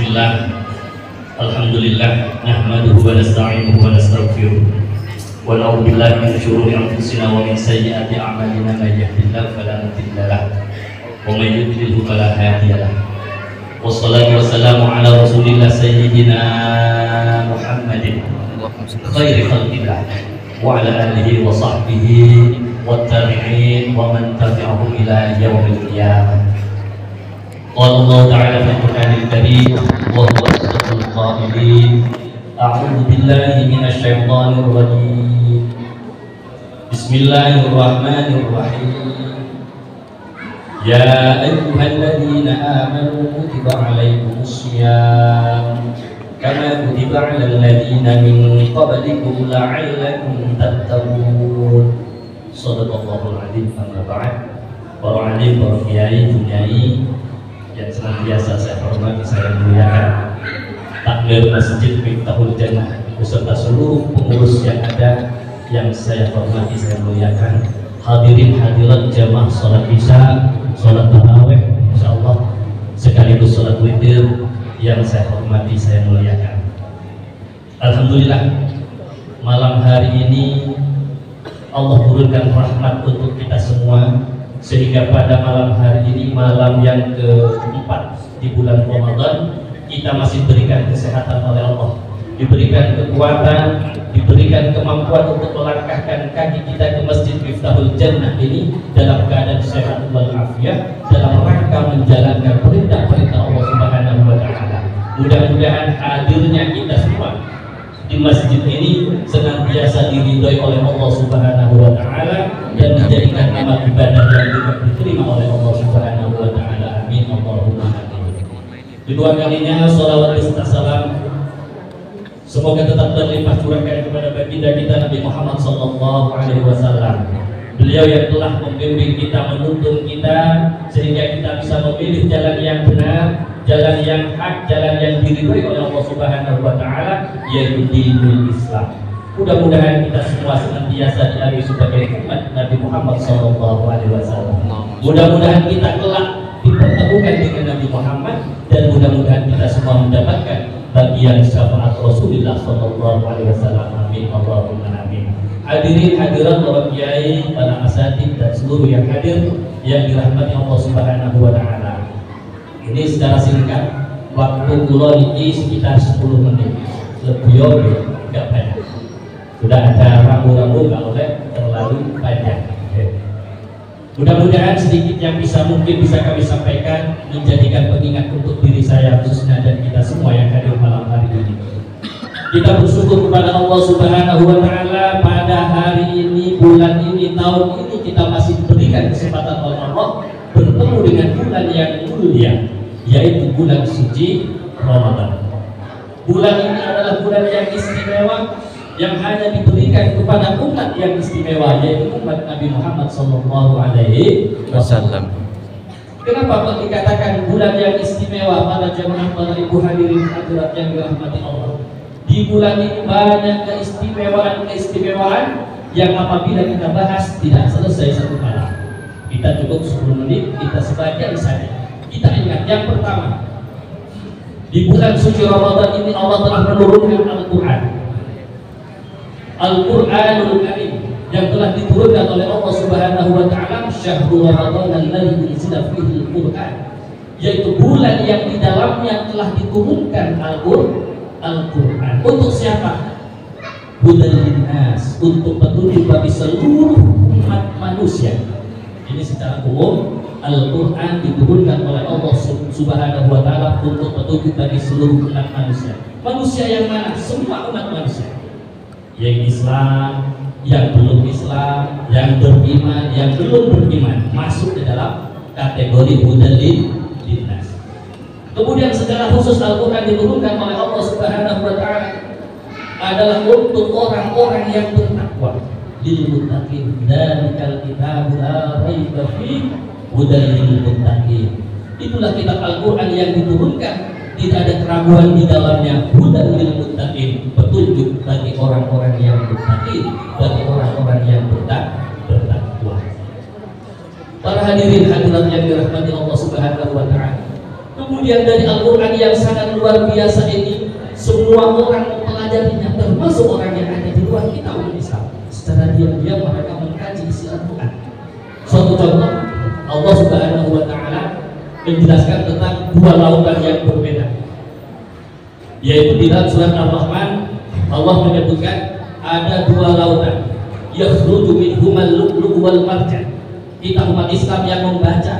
Bismillah, Alhamdulillah, nahmaduhu wa nasta'inuhu wa nastaghfiruh wa na'udzu billahi min syururi anfusina wa min sayyiati a'malina, may yahdihillahu fala mudilla lahu wa may yudlil fala hadiya lahu. Wassalatu wassalamu ala Rasulillah sayyidina Muhammadin khairi khalqillah wa ala alihi wa sahbihi wa tabi'in wa man tabi'ahum ila yaumil qiyamah. قال الله تعالى في القرآن الكريم وهو أصدق القائلين أعوذ بالله من الشيطان الرجيم بسم الله الرحمن الرحيم يا أيها الذين آمنوا كتب عليكم الصيام كما كتب على الذين من قبلكم لعلكم تتقون صدق الله العظيم. أما بعد, para alim, para kiai, bunyai yang senantiasa saya hormati, saya muliakan, takmir Masjid Miftahul Jannah beserta seluruh pengurus yang ada yang saya hormati, saya muliakan, hadirin hadirat jamaah sholat isya, sholat tarawih, insyaallah sekaligus sholat witir yang saya hormati, saya muliakan. Alhamdulillah, malam hari ini Allah turunkan rahmat untuk kita semua, sehingga pada malam hari ini, malam yang keempat di bulan Ramadan, kita masih diberikan kesehatan oleh Allah, diberikan kekuatan, diberikan kemampuan untuk melangkahkan kaki kita ke Masjid Miftahul Jannah ini dalam keadaan sehat walafiat, dalam rangka menjalankan perintah-perintah Allah Subhanahu wa Ta'ala. Mudah-mudahan hadirnya kita semua di masjid ini senantiasa diridhoi oleh Allah Subhanahu wa Ta'ala dan dijadikan amal ibadah yang juga diterima oleh Allah Subhanahu wa Ta'ala. Amin Allahumma amin. Kedua kalinya sholawat serta salam semoga tetap berlimpah curahkan kepada baginda kita Nabi Muhammad sallallahu alaihi wasallam. Beliau yang telah membimbing kita, menuntun kita sehingga kita bisa memilih jalan yang benar, jalan yang hak, jalan yang diridhoi oleh Allah Subhanahu wa Ta'ala, yaitu dinul Islam. Mudah-mudahan kita semua senantiasa diari sebagai umat Nabi Muhammad sallallahu alaihi wasallam. Mudah-mudahan kita kelak dipertemukan dengan Nabi Muhammad, dan mudah-mudahan kita semua mendapatkan bagian syafaat Rasulullah sallallahu alaihi wasallam. Amin Allahumma amin. Hadirin hadirat, para kiai, para asatidz dan seluruh yang hadir yang dirahmati Allah Subhanahu wa Ta'ala. Ini secara singkat, waktu kula ini sekitar 10 menit, lebih enggak banyak. Sudah ada rambu-rambu, enggak boleh terlalu panjang. Mudah-mudahan sedikit yang mungkin bisa kami sampaikan menjadikan pengingat untuk diri saya khususnya dan kita semua yang hadir malam hari ini. Kita bersyukur kepada Allah Subhanahu wa Ta'ala pada hari ini, bulan ini, tahun ini kita masih diberikan kesempatan oleh Allah bertemu dengan bulan yang mulia, yaitu bulan suci Ramadan. Bulan ini adalah bulan yang istimewa, yang hanya diberikan kepada umat yang istimewa, yaitu umat Nabi Muhammad sallallahu alaihi wasallam. Kenapa kok dikatakan bulan yang istimewa? Para jemaah, para ibu hadirin hadirat yang dirahmati Allah, di bulan ini banyak keistimewaan yang apabila kita bahas tidak selesai satu malam. Kita cukup 10 menit, kita sebagian saja. Kita ingat yang pertama, di bulan suci Ramadan ini Allah telah menurunkan Al-Quran, Al-Quranul Karim, yang telah diturunkan oleh Allah Subhanahu wa Ta'ala. Syahrul Ramadan alladzi unzila fihi Al-Quran, yaitu bulan yang di dalamnya telah diturunkan Al-Quran. Untuk siapa? Hudal linnas, untuk petunjuk bagi seluruh umat manusia. Ini secara umum Al-Quran diturunkan oleh Allah Subhanahu wa Ta'ala untuk petunjuk bagi seluruh umat manusia. Manusia yang mana? Semua umat manusia, yang Islam, yang belum Islam, yang beriman, yang belum beriman, masuk ke dalam kategori hudal linnas. Kemudian secara khusus Al-Quran diturunkan oleh Allah Subhanahu wa Ta'ala adalah untuk orang-orang yang bertakwa. Lil muttaqin, dzalikal kitabu la raiba fihi hudal lil muttaqin. Itulah kitab Al-Quran yang diturunkan, tidak ada keraguan di dalamnya, hudal lil muttaqin, petunjuk bagi orang-orang yang muttaqin, bagi orang-orang yang bertakwa. Para hadirin hadirat yang dirahmati Allah Subhanahu wa Ta'ala, Kemudian dari Al-Quran yang sangat luar biasa ini, semua orang mempelajarinya, termasuk orang yang ada di luar kita umat Islam. Secara diam-diam mereka mengkaji isi Al-Quran. Suatu contoh, Allah Subhanahu wa Ta'ala menjelaskan tentang dua lautan yang berbeda, yaitu di dalam surat Ar-Rahman Allah menyebutkan ada dua lautan, yakhruju minhumal lu'lu' wal marjan. Kita umat Islam yang membaca,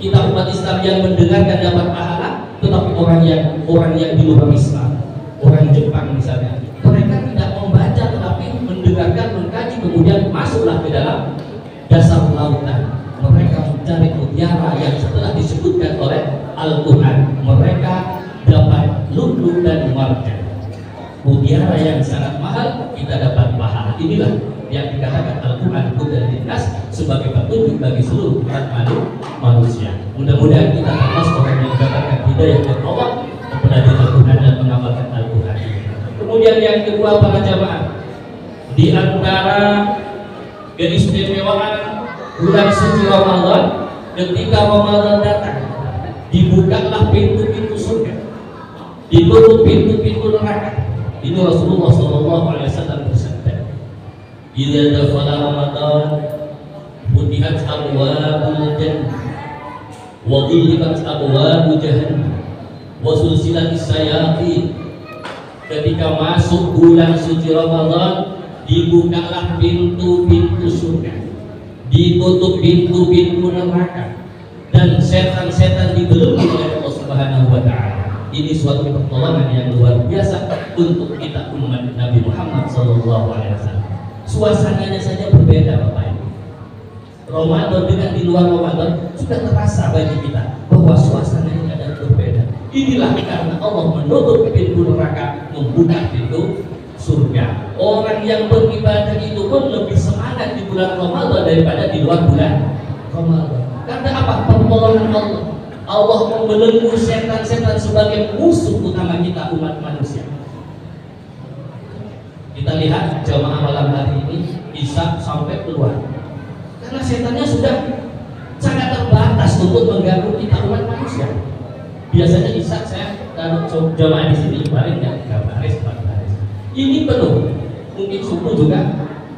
kita umat Islam yang mendengarkan dapat pahala, tetapi orang yang di luar Islam, orang Jepang misalnya, mereka tidak membaca tetapi mendengarkan, mengkaji, kemudian masuklah ke dalam dasar lautan. Mereka mencari mutiara yang setelah disebutkan oleh Al-Quran, mereka dapat lu'lu' dan marjan, mutiara yang sangat mahal, kita dapat pahala. Inilah yang dikatakan Al-Quran itu dari nas sebagai petunjuk bagi seluruh umat manusia. Mudah-mudahan kita termasuk orang yang mendapatkan hidayah dari Allah mempelajari Al-Quran dan mengamalkan Al-Quran. Kemudian yang kedua, para jamaah, di antara keistimewaan bulan suci Ramadan, ketika Ramadan datang, dibukalah pintu-pintu surga, ditutup pintu-pintu neraka. Ini Rasulullah SAW bersabda, "Idza dakhala Ramadan, futihat abwabul jannah, wa ghulqat abwabu jahannam, wa sulsilatis sayatin." Ketika masuk bulan suci Ramadan, dibukalah pintu-pintu surga, ditutup pintu-pintu neraka, dan setan-setan dibelenggu oleh Allah Subhanahu wa Ta'ala. Ini suatu pertolongan yang luar biasa untuk kita umat Nabi Muhammad SAW. Suasananya saja berbeda, Bapak Ibu. Ramadan dengan di luar Ramadan sudah terasa bagi kita bahwa suasananya ada berbeda. Inilah karena Allah menutup pintu neraka, membuka pintu surga. Orang yang beribadah itu pun lebih semangat di bulan Ramadan daripada di luar bulan Ramadan. Karena apa? Pertolongan Allah. Allah membelenggu setan-setan sebagai musuh utama kita umat manusia. Kita lihat jamaah malam hari ini bisa sampai keluar, karena setannya sudah sangat terbatas untuk mengganggu kita umat manusia. Biasanya Isa saya kalau jamaah di sini paling nggak 3 baris, 4 baris. Ini penuh, mungkin subuh juga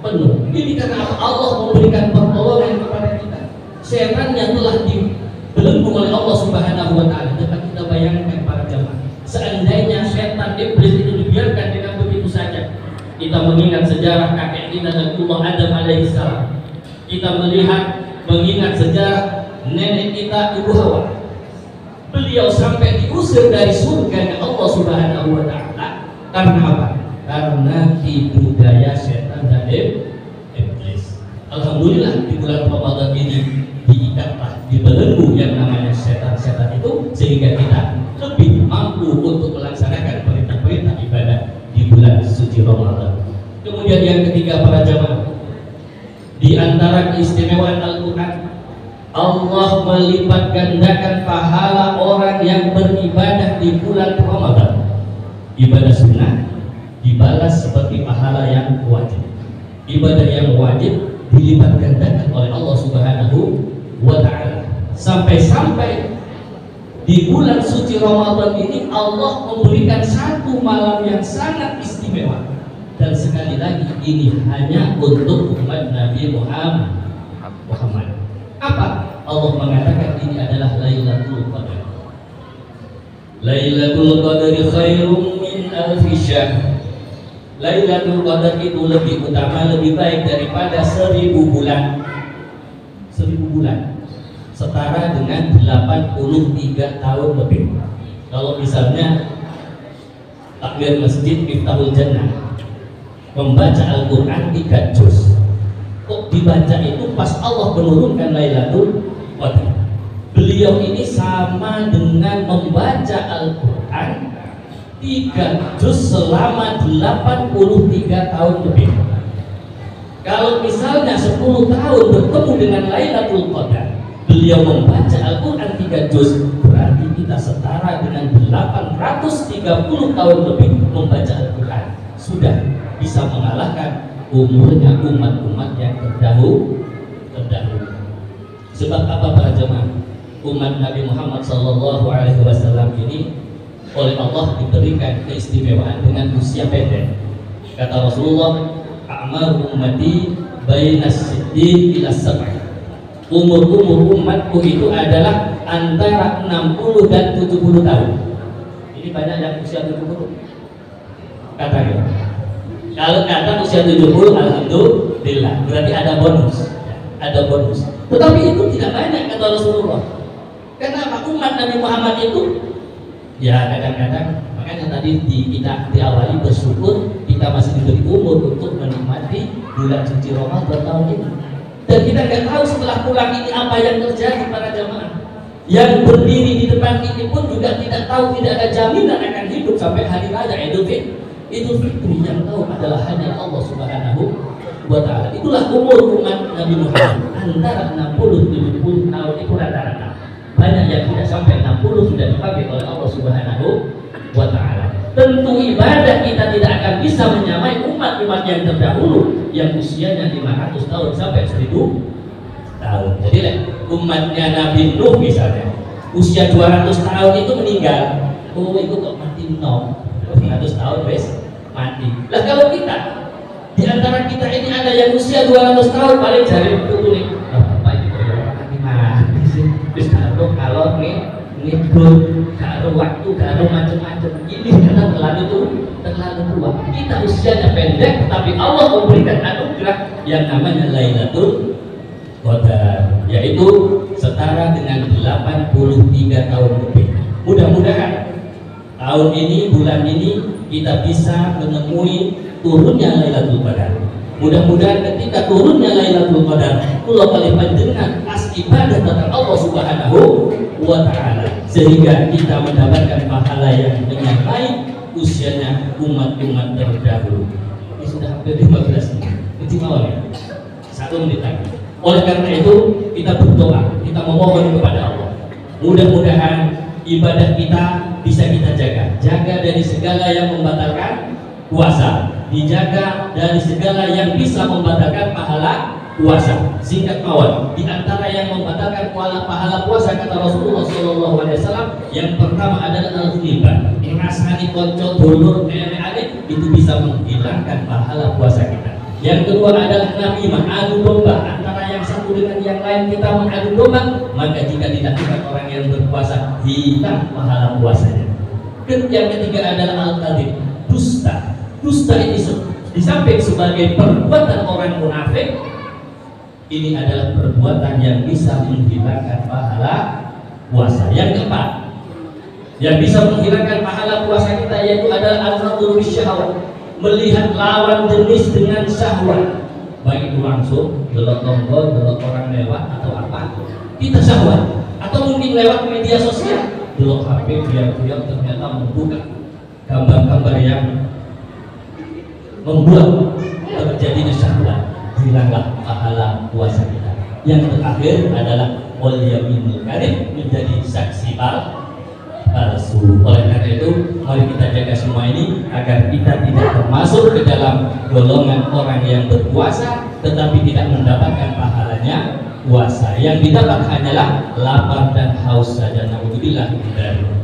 penuh. Ini karena Allah memberikan pertolongan kepada kita. Setan yang telah dibelenggu oleh Allah Subhanahu wa Ta'ala. Dapat kita bayangkan para jamaah, seandainya setan iblis itu dibiarkan dengan begitu saja. Kita mengingat sejarah kakek kita Nabiullah Adam alaihissalam. Kita mengingat sejarah nenek kita Ibu Hawa. Beliau sampai diusir dari surga Allah Subhanahu wa Ta'ala. Karena apa? Karena tipu daya setan dan iblis. Alhamdulillah di bulan Ramadan ini diikatlah, dibelenggu yang namanya setan-setan itu, sehingga kita lebih mampu untuk melaksanakan perintah-perintah ibadah di bulan suci Ramadan. Kemudian yang ketiga, para jamaah, di antara keistimewaan Al-Quran, Allah melipat gandakan pahala orang yang beribadah di bulan Ramadan. Ibadah sunnah dibalas seperti pahala yang wajib. Ibadah yang wajib dilipat gandakan oleh Allah Subhanahu wa Ta'ala. Sampai-sampai di bulan suci Ramadan ini Allah memberikan satu malam yang sangat istimewa. Dan sekali lagi ini hanya untuk umat Nabi Muhammad. Apa? Allah mengatakan ini adalah Lailatul Qadar. Lailatul Qadar khairum min alfi syahr. Lailatul Qadar itu lebih utama, lebih baik daripada 1000 bulan. 1000 bulan setara dengan 83 tahun lebih. Kalau misalnya takbir masjid Miftahul Jannah, membaca Al-Quran 3 juz, kok dibaca itu pas Allah menurunkan Lailatul Qadar. Beliau ini sama dengan membaca Al-Quran 3 juz selama 83 tahun lebih. Kalau misalnya 10 tahun bertemu dengan Lailatul Qadar, beliau membaca Al-Quran 3 juz, berarti kita setara dengan 830 tahun lebih membaca Al-Quran. Sudah bisa mengalahkan umurnya umat-umat yang terdahulu. Sebab apa para jemaah? umat Nabi Muhammad SAW ini oleh Allah diberikan keistimewaan dengan usia pendek. Kata Rasulullah, "A'mar ummati bainas siddiq ila sab'i." Umur umatku itu adalah antara 60 dan 70 tahun. Ini banyak yang usia 70 katanya. Kalau kata usia 70, alhamdulillah, berarti ada bonus. Ada bonus. Tetapi itu tidak banyak kata Rasulullah. Kenapa? Umat Nabi Muhammad itu ya kadang-kadang, makanya tadi kita diawali bersyukur kita masih diberi umur untuk menikmati bulan suci Ramadan tahun ini. Dan kita nggak tahu setelah pulang ini apa yang terjadi para jamaah. Yang berdiri di depan ini pun juga tidak tahu, tidak ada jaminan akan hidup sampai hari raya Idul Fitri. Yang tahu adalah hanya Allah Subhanahu wa Ta'ala. Itulah umur umat Nabi Muhammad, antara 60-70 tahun itu rata-rata. Banyak yang tidak sampai 60 sudah dipakai oleh Allah Subhanahu wa Ta'ala. Tentu ibadah kita tidak akan bisa menyamai umat-umat yang terdahulu yang usianya 500 tahun sampai 1000 tahun. Jadi umatnya Nabi Nuh misalnya usia 200 tahun itu meninggal. Oh itu kok mati 200 tahun wes mati. Lah kalau kita di antara kita ini ada yang usia 200 tahun paling jari itu nih. Apa itu mati sih? Wis kalau ngikut kalau waktu kalau macam-macam ini karena terlalu tua. Kita usianya pendek tetapi Allah memberikan anugerah yang namanya Lailatul Qadar, yaitu setara dengan 83 tahun lebih. Mudah-mudahan tahun ini, bulan ini kita bisa menemui turunnya Lailatul Qadar. Mudah-mudahan ketika turunnya Lailatul Qadar, kula kali panjenengan as ibadah tentang Allah Subhanahu wa Ta'ala, sehingga kita mendapatkan pahala yang menyamai usianya umat-umat terdahulu. Ini sudah hampir 15 menit. Kecil ya? 1 menit lagi. Oleh karena itu kita berdoa, kita memohon kepada Allah. Mudah-mudahan ibadah kita bisa kita jaga dari segala yang membatalkan puasa, dijaga dari segala yang bisa membatalkan pahala puasa. Singkat kawan, di antara yang membatalkan pahala puasa kata Rasulullah SAW, yang pertama adalah al-ghibah, ngrasani konco dulur nenek itu bisa menghilangkan pahala puasa kita. Yang kedua adalah namimah, adu domba antara yang satu dengan yang lain, kita mengadu domba, maka jika dilakukan orang yang berpuasa hilang pahala puasanya. Dan yang ketiga adalah al-kadhib, dusta. Dusta ini di samping sebagai perbuatan orang munafik, ini adalah perbuatan yang bisa menghilangkan pahala puasa. Yang keempat, yang bisa menghilangkan pahala puasa kita yaitu adalah an-nadhru bisyahwat, melihat lawan jenis dengan syahwat, baik itu langsung delok tombol, delok orang lewat atau apa, kita syahwat, atau mungkin lewat media sosial, delok HP dia ternyata membuka gambar-gambar yang membuat terjadinya syahwat, hilanglah pahala puasa kita. Yang terakhir adalah wal yaminul kadhib, menjadi saksi palsu. Oleh karena itu mari kita jaga semua ini agar kita tidak termasuk ke dalam golongan orang yang berpuasa tetapi tidak mendapatkan pahalanya puasa. Yang didapat hanyalah lapar dan haus saja. Naudzubillah.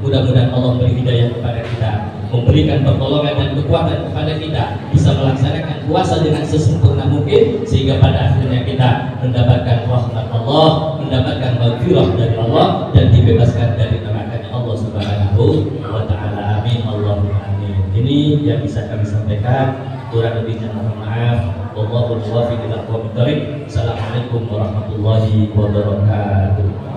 Mudah-mudahan Allah beri hidayah kepada kita, memberikan pertolongan dan kekuatan kepada kita bisa melaksanakan puasa dengan sesempurna mungkin, sehingga pada akhirnya kita mendapatkan rahmat Allah, mendapatkan maghfirah dari Allah, dan dibebaskan dari nerakanya Allah Subhanahu wa Ta'ala. Amin Allahumma amin. Ini yang bisa kami sampaikan, kurang lebihnya mohon maaf. Wallahu muwaffiq ila aqwamit thoriq. Assalamualaikum warahmatullahi wabarakatuh.